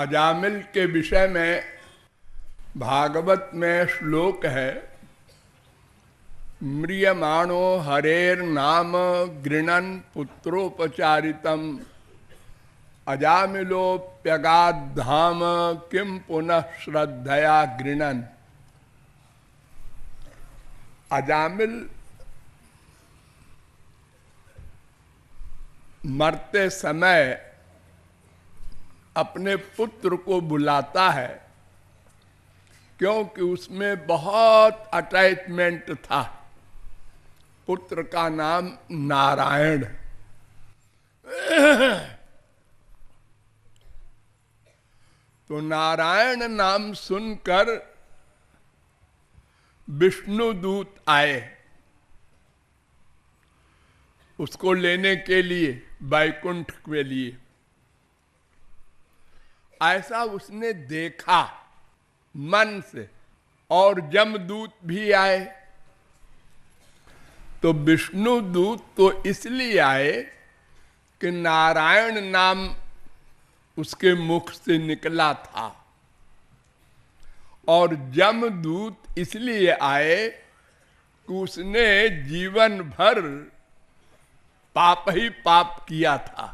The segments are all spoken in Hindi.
अजामिल के विषय में भागवत में श्लोक है, म्रियमाणो हरेर नाम गृणन पुत्रोपचारितम अजामिलोप्यगाधाम किम पुनः श्रद्धया गृणन। अजामिल मरते समय अपने पुत्र को बुलाता है, क्योंकि उसमें बहुत अटैचमेंट था। पुत्र का नाम नारायण। तो नारायण नाम सुनकर विष्णु दूत आए उसको लेने के लिए, वैकुंठ के लिए। ऐसा उसने देखा मन से। और जमदूत भी आए। तो विष्णु दूत तो इसलिए आए कि नारायण नाम उसके मुख से निकला था, और जमदूत इसलिए आए कि उसने जीवन भर पाप ही पाप किया था।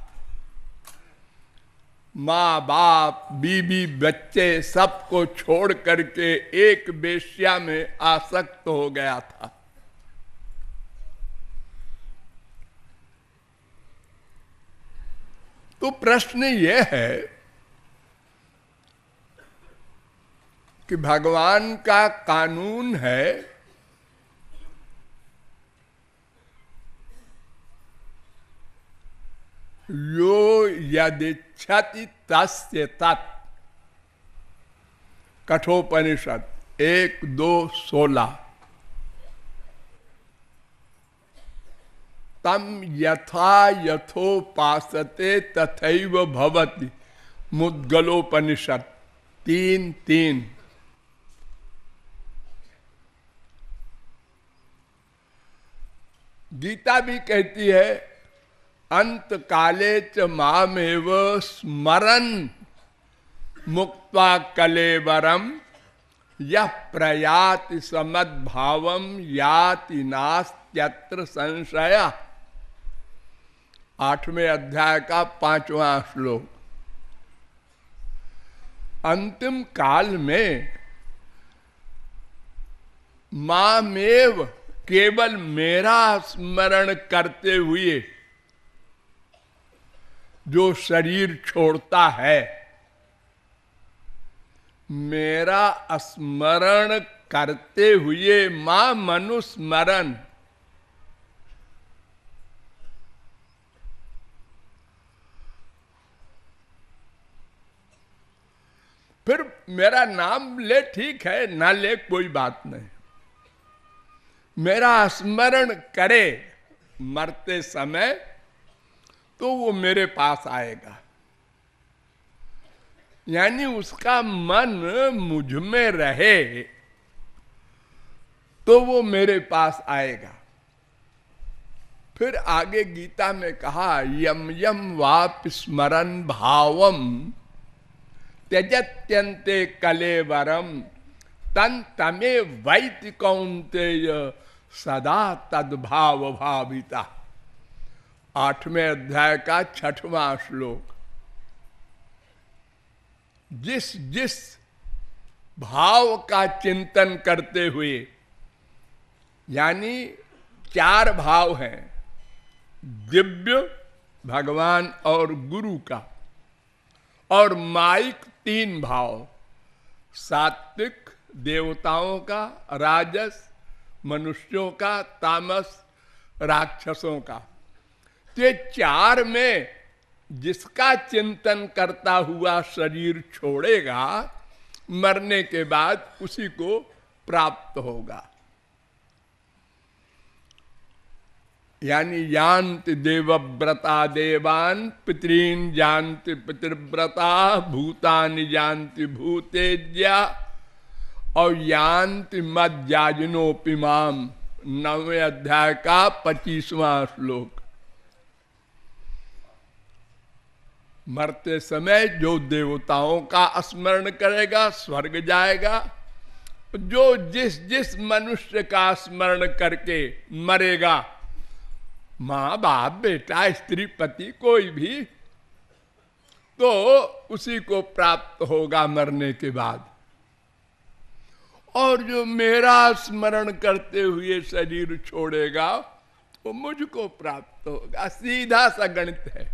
माँ बाप बीबी बच्चे सबको छोड़ करके एक वेश्या में आसक्त हो गया था। तो प्रश्न ये है कि भगवान का कानून है यो यदिच्छति तस्य तत्। कठोपनिषद 1-2-16। तम यथा यथोपासते तथैव भवति। मुद्गलोपनिषद 3-3। गीता भी कहती है, अंत काले च मामेव स्मरन् मुक्त्वा कलेवरम यः प्रयाति समद्भावम याति नास्त्यत्र संशयः। 8वें अध्याय का 5वां श्लोक। अंतिम काल में मामेव, केवल मेरा स्मरण करते हुए जो शरीर छोड़ता है, मेरा स्मरण करते हुए मां मनुस्मरण, फिर मेरा नाम ले, ठीक है, ना ले कोई बात नहीं। मेरा स्मरण करे मरते समय तो वो मेरे पास आएगा। यानी उसका मन मुझ में रहे तो वो मेरे पास आएगा। फिर आगे गीता में कहा, यम यम वापि स्मरन् भावम त्यजत्यन्ते कलेवरम तन तमे वैति कौन्तेय सदा तद्भाव भाविता। 8वें अध्याय का 6वां श्लोक। जिस जिस भाव का चिंतन करते हुए, यानी 4 भाव हैं, दिव्य भगवान और गुरु का, और माइक 3 भाव, सात्विक देवताओं का, राजस मनुष्यों का, तामस राक्षसों का। ये 4 में जिसका चिंतन करता हुआ शरीर छोड़ेगा, मरने के बाद उसी को प्राप्त होगा। यानी यान्ति देवव्रता देवान् पितॄन् यान्ति पितृव्रता भूतानि यान्ति भूतेज्या और यान्ति मद्याजिनोऽपि माम्। 9वें अध्याय का 25वां श्लोक। मरते समय जो देवताओं का स्मरण करेगा स्वर्ग जाएगा, जो जिस जिस मनुष्य का स्मरण करके मरेगा, माँ बाप बेटा स्त्री पति कोई भी, तो उसी को प्राप्त होगा मरने के बाद। और जो मेरा स्मरण करते हुए शरीर छोड़ेगा वो मुझको प्राप्त होगा। सीधा सा गणित है।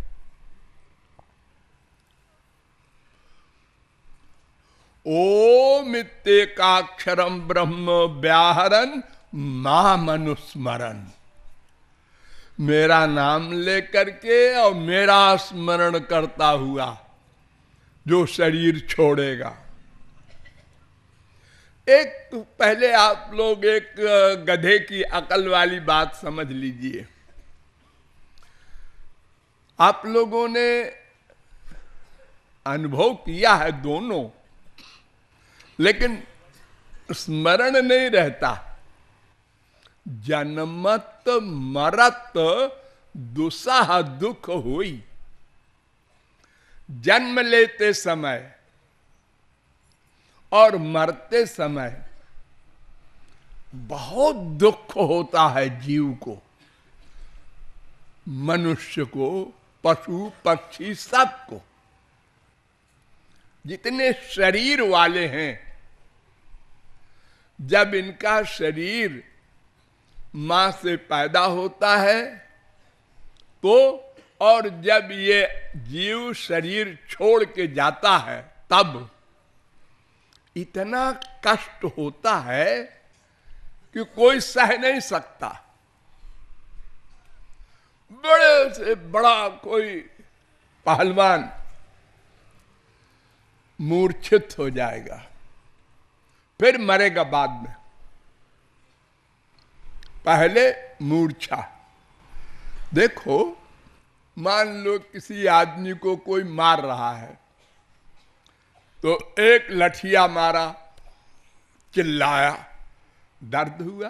ओम इत्येकाक्षरम ब्रह्म व्याहरन माम अनुस्मरन। मेरा नाम लेकर के और मेरा स्मरण करता हुआ जो शरीर छोड़ेगा। एक तो पहले आप लोग एक गधे की अकल वाली बात समझ लीजिए। आप लोगों ने अनुभव किया है दोनों, लेकिन स्मरण नहीं रहता। जन्मत मरत दुस्साह दुख हुई। जन्म लेते समय और मरते समय बहुत दुख होता है जीव को, मनुष्य को, पशु पक्षी सबको। जितने शरीर वाले हैं, जब इनका शरीर मां से पैदा होता है तो, और जब ये जीव शरीर छोड़ के जाता है तब इतना कष्ट होता है कि कोई सह नहीं सकता। बड़े से बड़ा कोई पहलवान मूर्छित हो जाएगा, फिर मरेगा बाद में। पहले मूर्छा। देखो, मान लो किसी आदमी को कोई मार रहा है, तो एक लठिया मारा, चिल्लाया, दर्द हुआ।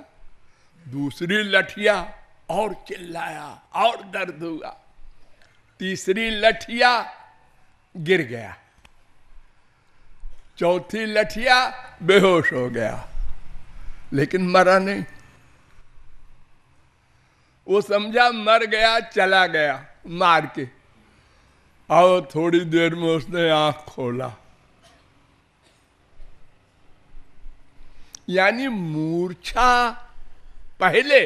दूसरी लठिया और चिल्लाया और दर्द हुआ। तीसरी लठिया गिर गया। चौथी लठिया बेहोश हो गया, लेकिन मरा नहीं। वो समझा मर गया, चला गया मार के, और थोड़ी देर में उसने आंख खोला। यानी मूर्छा पहले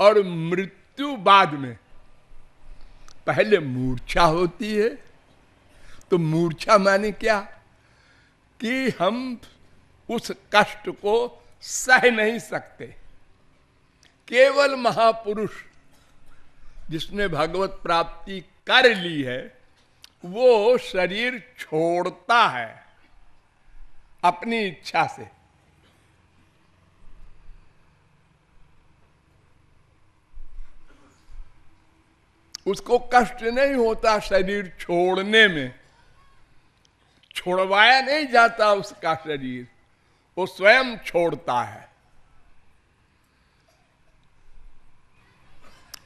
और मृत्यु बाद में। पहले मूर्छा होती है, तो मूर्छा माने क्या कि हम उस कष्ट को सह नहीं सकते। केवल महापुरुष जिसने भगवत प्राप्ति कर ली है, वो शरीर छोड़ता है अपनी इच्छा से। उसको कष्ट नहीं होता शरीर छोड़ने में, छोड़वाया नहीं जाता उसका शरीर, वो स्वयं छोड़ता है।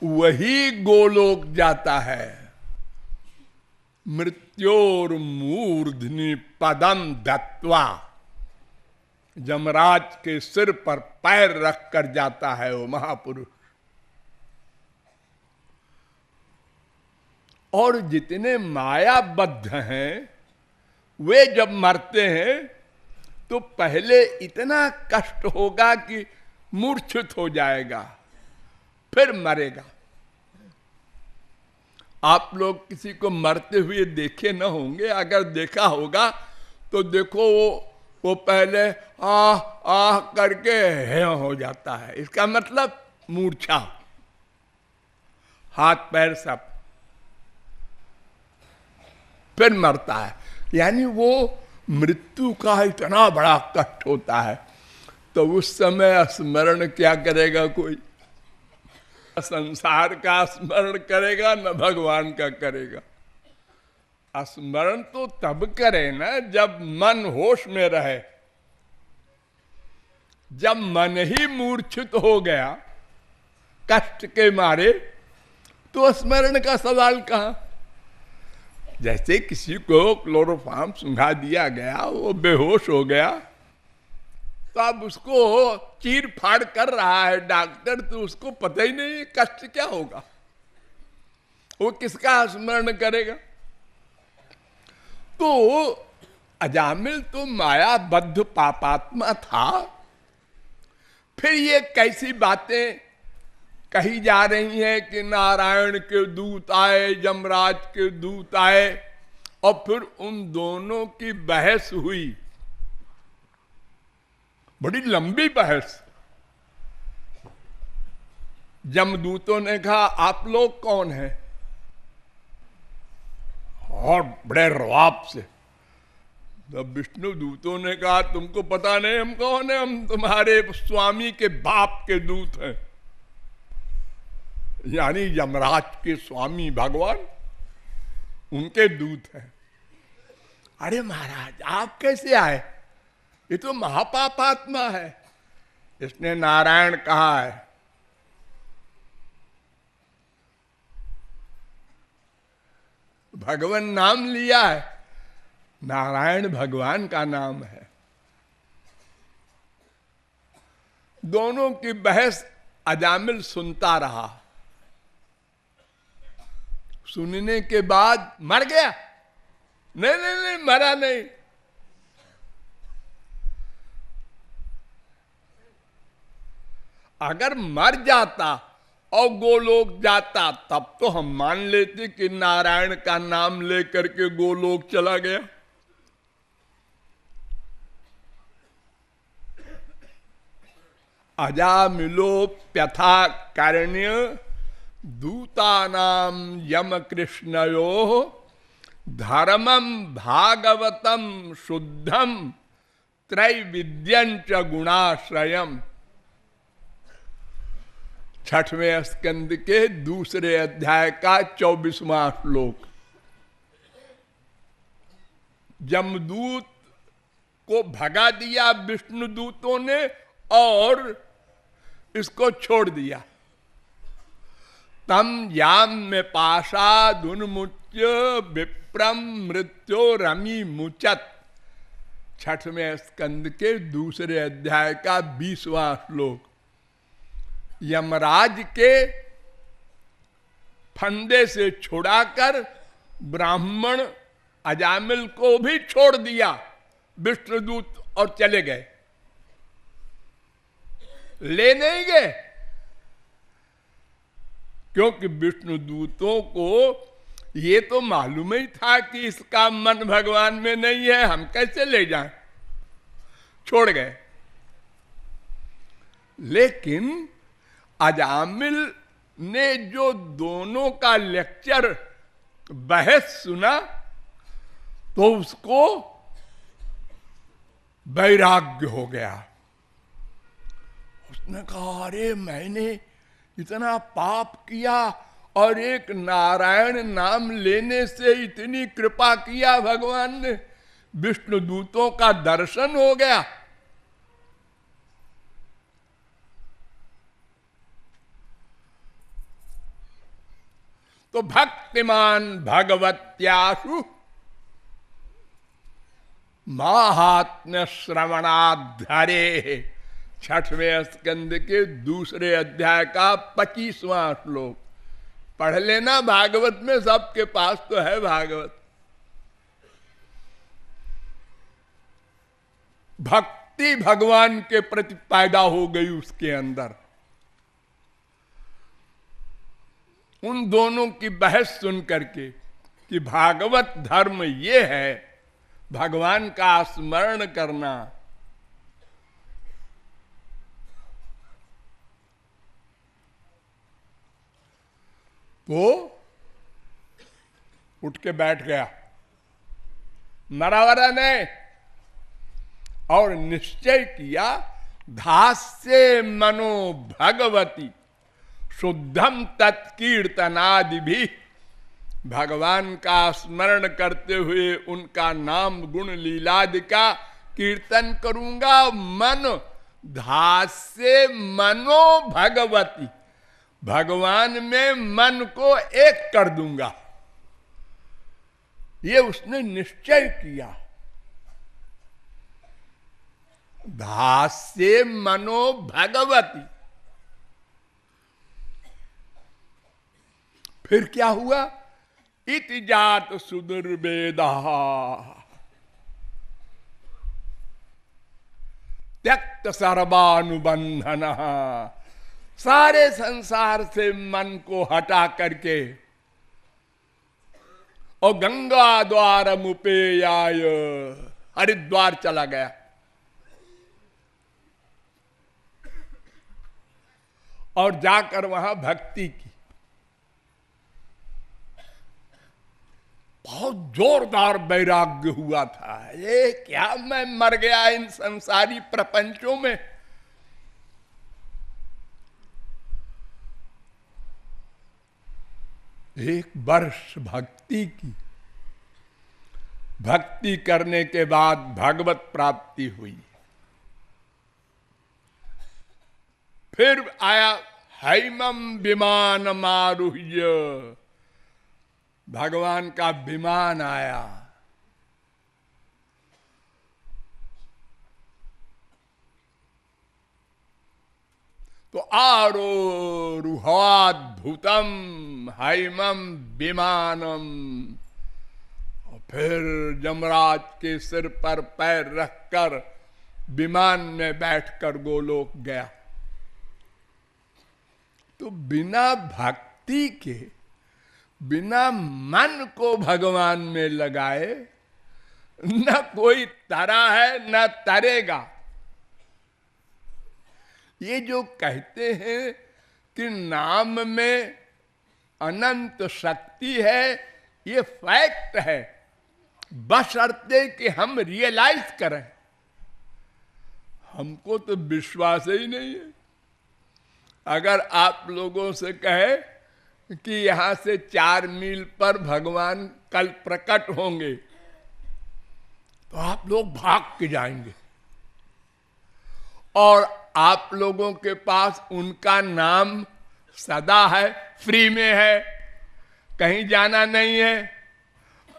वही गोलोक जाता है। मृत्योर मूर्धनि पदम दत्वा, जमराज के सिर पर पैर रख कर जाता है वो महापुरुष। और जितने मायाबद्ध हैं वे जब मरते हैं तो पहले इतना कष्ट होगा कि मूर्छित हो जाएगा, फिर मरेगा। आप लोग किसी को मरते हुए देखे न होंगे, अगर देखा होगा तो देखो वो पहले आह आह करके है हो जाता है। इसका मतलब मूर्छा, हाथ पैर सब, फिर मरता है। यानी वो मृत्यु का इतना बड़ा कष्ट होता है, तो उस समय स्मरण क्या करेगा कोई? संसार का स्मरण करेगा न भगवान का करेगा। स्मरण तो तब करे ना जब मन होश में रहे। जब मन ही मूर्छित हो गया कष्ट के मारे, तो स्मरण का सवाल कहां? जैसे किसी को क्लोरोफॉर्म सुंघा दिया गया, वो बेहोश हो गया, तो अब उसको चीर फाड़ कर रहा है डॉक्टर, तो उसको पता ही नहीं कष्ट क्या होगा, वो किसका स्मरण करेगा। तो अजामिल तो मायाबद्ध पापात्मा था, फिर ये कैसी बातें कही जा रही हैं कि नारायण के दूत आए, यमराज के दूत आए, और फिर उन दोनों की बहस हुई, बड़ी लंबी बहस। यमदूतों ने कहा आप लोग कौन हैं, और बड़े रवाब से। तब विष्णु दूतों ने कहा तुमको पता नहीं हम कौन है, हम तुम्हारे स्वामी के बाप के दूत हैं, यानी यमराज के स्वामी भगवान, उनके दूत हैं। अरे महाराज आप कैसे आए, ये तो महापापात्मा है। इसने नारायण कहा है। भगवान नाम लिया है, नारायण भगवान का नाम है। दोनों की बहस अजामिल सुनता रहा। सुनने के बाद मर गया? नहीं नहीं नहीं, मरा नहीं। अगर मर जाता और गोलोक जाता तब तो हम मान लेते कि नारायण का नाम लेकर के गोलोक चला गया। अजामिलोप्यथा कर्ण्य दूतानाम यम कृष्णयो धर्मम भागवतम शुद्धम त्रैविद्यंच गुणाश्रयम। छठवें स्कंद के दूसरे अध्याय का 24वां श्लोक। यमदूत को भगा दिया विष्णु दूतों ने और इसको छोड़ दिया। तम याम में पाशाद उन्मुच्य विप्रम मृत्यो रमी मुचत। छठवें स्कंद के दूसरे अध्याय का 20वां श्लोक। यमराज के फंदे से छुड़ाकर ब्राह्मण अजामिल को भी छोड़ दिया विष्णुदूत और चले गए। ले नहीं गए क्योंकि विष्णुदूतों को ये तो मालूम ही था कि इसका मन भगवान में नहीं है, हम कैसे ले जाएं, छोड़ गए। लेकिन अजामिल ने जो दोनों का लेक्चर बहस सुना तो उसको वैराग्य हो गया। उसने कहा अरे मैंने इतना पाप किया और एक नारायण नाम लेने से इतनी कृपा किया भगवान ने, विष्णु दूतों का दर्शन हो गया। तो भक्तिमान भगवत्याशु माहात्म्य श्रवणाधरे। छठवें स्कंद के दूसरे अध्याय का 25वां श्लोक पढ़ लेना। भागवत में सबके पास तो है भागवत। भक्ति भगवान के प्रति पैदा हो गई उसके अंदर। उन दोनों की बहस सुन करके कि भागवत धर्म ये है भगवान का स्मरण करना, तो उठ के बैठ गया, मरावरा ने, और निश्चय किया धास्य मनो भगवती शुद्धम तत्कीर्तनादि भी। भगवान का स्मरण करते हुए उनका नाम गुण लीलादि का कीर्तन करूंगा। मन धास्य मनो भगवती, भगवान में मन को एक कर दूंगा। ये उसने निश्चय किया। धास्ये मनो भगवती। फिर क्या हुआ? इति जात सुदुर्वेदा त्यक्त सर्वानुबंधन। सारे संसार से मन को हटा करके और गंगा द्वार मुपेयाय हरिद्वार चला गया। और जाकर वहां भक्ति की। बहुत जोरदार वैराग्य हुआ था। ये क्या मैं मर गया इन संसारी प्रपंचों में। एक वर्ष भक्ति की। भक्ति करने के बाद भगवत प्राप्ति हुई। फिर आया हैमम विमान मारुह्य। भगवान का विमान आया। तो आरोरुहाद्भुतम हैमम विमानम। और फिर यमराज के सिर पर पैर रखकर विमान में बैठकर गोलोक गया। तो बिना भक्ति के, बिना मन को भगवान में लगाए न कोई तरा है न तरेगा। ये जो कहते हैं कि नाम में अनंत शक्ति है, ये फैक्ट है, बशर्ते कि हम रियलाइज करें। हमको तो विश्वास ही नहीं है। अगर आप लोगों से कहे कि यहां से 4 मील पर भगवान कल प्रकट होंगे, तो आप लोग भाग के जाएंगे। और आप लोगों के पास उनका नाम सदा है, फ्री में है, कहीं जाना नहीं है।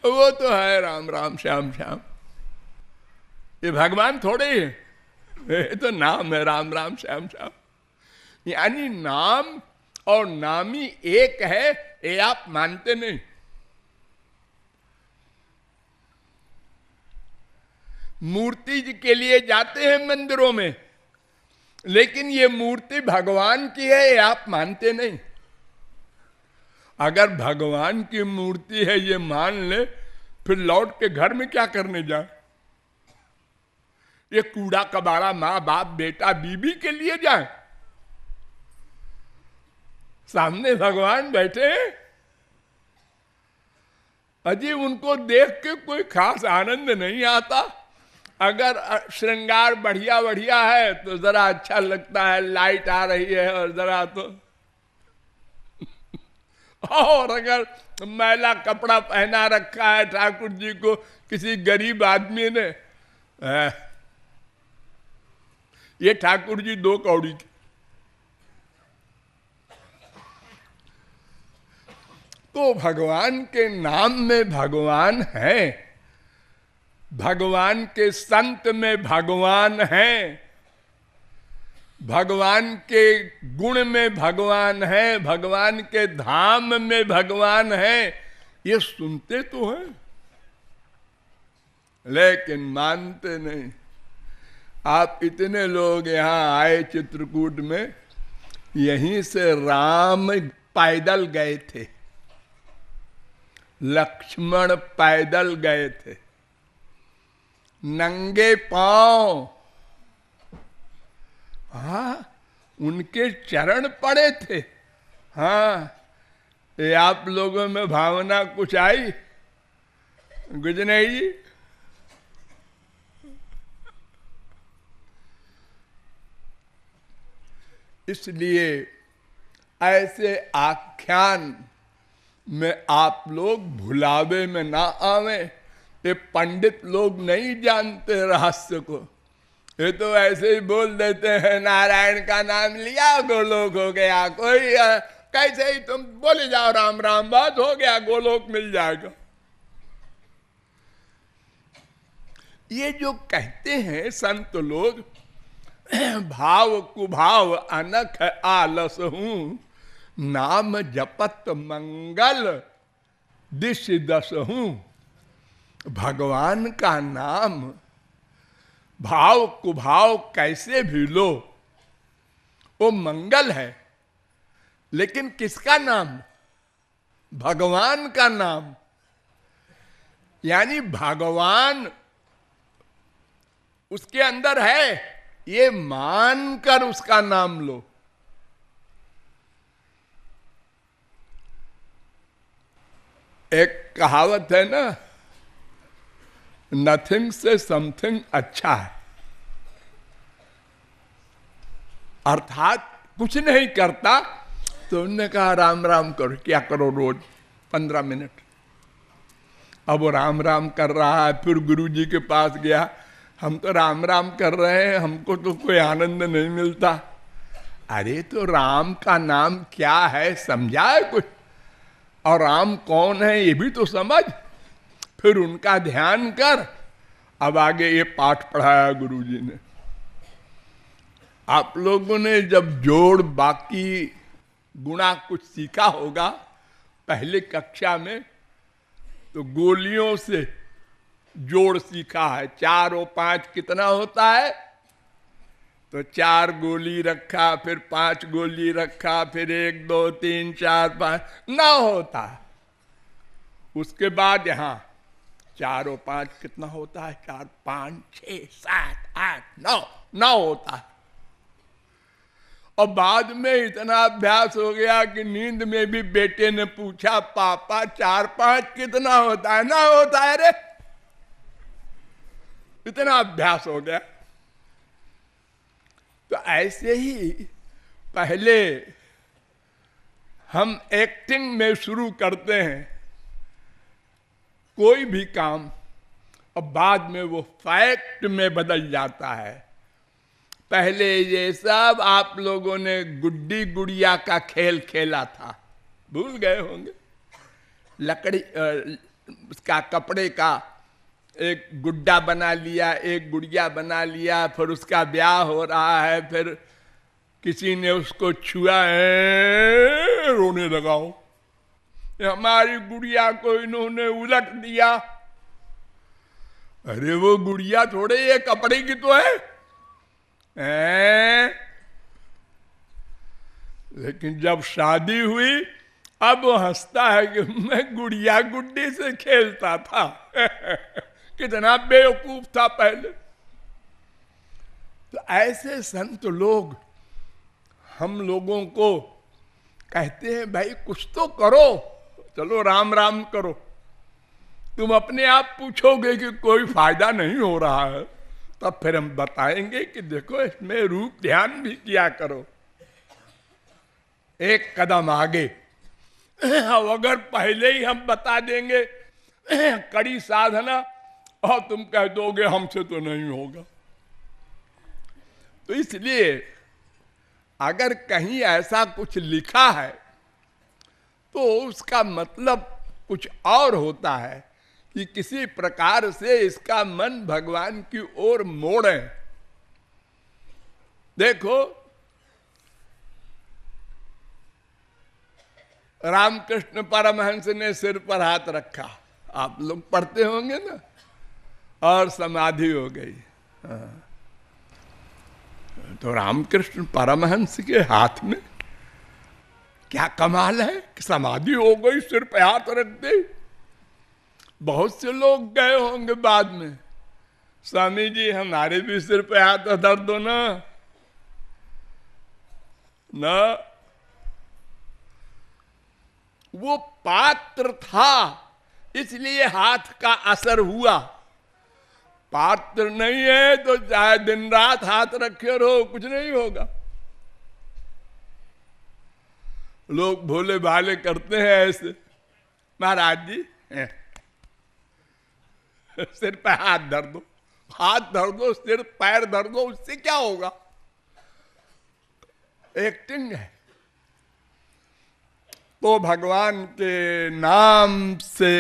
वो तो है राम राम श्याम श्याम। ये भगवान थोड़े ही है, ये तो नाम है राम राम श्याम श्याम। यानी नाम और नामी एक है, ये आप मानते नहीं। मूर्ति जी के लिए जाते हैं मंदिरों में, लेकिन ये मूर्ति भगवान की है, ये आप मानते नहीं। अगर भगवान की मूर्ति है ये मान ले, फिर लौट के घर में क्या करने जाए? ये कूड़ा कबाड़ा माँ बाप बेटा बीबी के लिए जाए? सामने भगवान बैठे हैं, अजी उनको देख के कोई खास आनंद नहीं आता। अगर श्रृंगार बढ़िया बढ़िया है तो जरा अच्छा लगता है, लाइट आ रही है और जरा तो और अगर मैला कपड़ा पहना रखा है ठाकुर जी को किसी गरीब आदमी ने, ये ठाकुर जी 2 कौड़ी के। तो भगवान के नाम में भगवान है, भगवान के संत में भगवान है, भगवान के गुण में भगवान है, भगवान के धाम में भगवान है। ये सुनते तो हैं लेकिन मानते नहीं। आप इतने लोग यहाँ आए चित्रकूट में, यहीं से राम पैदल गए थे, लक्ष्मण पैदल गए थे, नंगे पांव। हाँ, उनके चरण पड़े थे। हाँ, ये आप लोगों में भावना कुछ आई? गुजनई जी, इसलिए ऐसे आख्यान में आप लोग भुलावे में ना आवे। ये पंडित लोग नहीं जानते रहस्य को, ये तो ऐसे ही बोल देते हैं नारायण का नाम लिया गोलोक हो गया। कोई कैसे ही तुम बोले जाओ राम राम, बात हो गया, गोलोक मिल जाएगा। ये जो कहते हैं संत लोग, भाव कुभाव अनख आलस हूं, नाम जपत मंगल दिश दस हूं। भगवान का नाम भाव कुभाव कैसे भी लो, वो मंगल है। लेकिन किसका नाम? भगवान का नाम। यानी भगवान उसके अंदर है, ये मानकर उसका नाम लो। एक कहावत है ना, नथिंग से समथिंग अच्छा है। अर्थात कुछ नहीं करता तो उन्होंने कहा राम राम करो। क्या करो? रोज 15 मिनट। अब वो राम राम कर रहा है, फिर गुरु जी के पास गया, हम तो राम राम कर रहे हैं, हमको तो कोई आनंद नहीं मिलता। अरे तो राम का नाम क्या है समझा है कुछ? और राम कौन है ये भी तो समझ, फिर उनका ध्यान कर। अब आगे ये पाठ पढ़ाया गुरु जी ने। आप लोगों ने जब जोड़ बाकी गुणा कुछ सीखा होगा पहले कक्षा में, तो गोलियों से जोड़ सीखा है। 4 और 5 कितना होता है? तो 4 गोली रखा, फिर 5 गोली रखा, फिर 1 2 3 4 5 9 होता है। उसके बाद यहां 4 और 5 कितना होता है? 4 5 6 7 8 9 होता है। और बाद में इतना अभ्यास हो गया कि नींद में भी बेटे ने पूछा, पापा 4 5 कितना होता है? 9 होता है रे। इतना अभ्यास हो गया। तो ऐसे ही पहले हम एक्टिंग में शुरू करते हैं कोई भी काम, और बाद में वो फैक्ट में बदल जाता है। पहले ये सब आप लोगों ने गुड्डी गुड़िया का खेल खेला था, भूल गए होंगे। लकड़ी उसका कपड़े का एक गुड्डा बना लिया, एक गुड़िया बना लिया, फिर उसका ब्याह हो रहा है, फिर किसी ने उसको छुआ है, रोने लगाओ, हमारी गुड़िया को इन्होंने उलट दिया। अरे वो गुड़िया थोड़े ये कपड़े की तो है। लेकिन जब शादी हुई, अब वो हंसता है कि मैं गुड़िया गुड्डी से खेलता था। कितना बेवकूफ था पहले। तो ऐसे संत लोग हम लोगों को कहते हैं, भाई कुछ तो करो, चलो राम राम करो। तुम अपने आप पूछोगे कि कोई फायदा नहीं हो रहा है, तब फिर हम बताएंगे कि देखो इसमें रूप ध्यान भी किया करो। एक कदम आगे। अगर पहले ही हम बता देंगे कड़ी साधना, और तुम कह दोगे हमसे तो नहीं होगा। तो इसलिए अगर कहीं ऐसा कुछ लिखा है तो उसका मतलब कुछ और होता है कि किसी प्रकार से इसका मन भगवान की ओर मोड़े। देखो रामकृष्ण परमहंस ने सिर पर हाथ रखा, आप लोग पढ़ते होंगे ना, और समाधि हो गई। तो रामकृष्ण परमहंस के हाथ में क्या कमाल है कि समाधि हो गई, सिर पे हाथ रख दे। बहुत से लोग गए होंगे बाद में, स्वामी जी हमारे भी सिर पे हाथ धर दो ना। वो पात्र था इसलिए हाथ का असर हुआ। पात्र नहीं है तो चाहे दिन रात हाथ रखे रहो, कुछ नहीं होगा। लोग भोले भाले करते हैं ऐसे, महाराज जी सिर पे हाथ धर दो, हाथ धर दो, सिर पैर धर दो, उससे क्या होगा? एक्टिंग है। तो भगवान के नाम से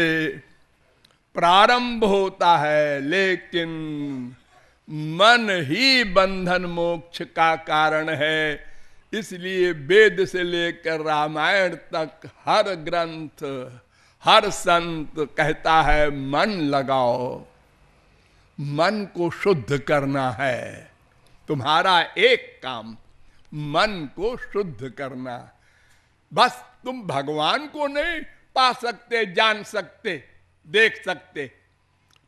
प्रारंभ होता है, लेकिन मन ही बंधन मोक्ष का कारण है। इसलिए वेद से लेकर रामायण तक हर ग्रंथ, हर संत कहता है मन लगाओ, मन को शुद्ध करना है। तुम्हारा एक काम मन को शुद्ध करना। बस तुम भगवान को नहीं पा सकते, जान सकते, देख सकते,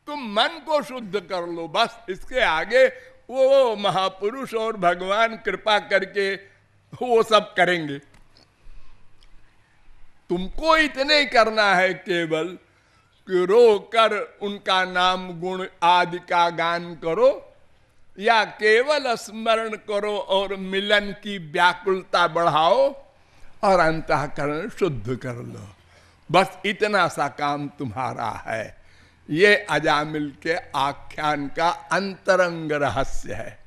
तुम मन को शुद्ध कर लो। बस इसके आगे वो महापुरुष और भगवान कृपा करके वो सब करेंगे। तुमको इतने करना है केवल कि रो कर उनका नाम गुण आदि का गान करो, या केवल स्मरण करो और मिलन की व्याकुलता बढ़ाओ और अंतःकरण शुद्ध कर लो। बस इतना सा काम तुम्हारा है। ये अजामिल के आख्यान का अंतरंग रहस्य है।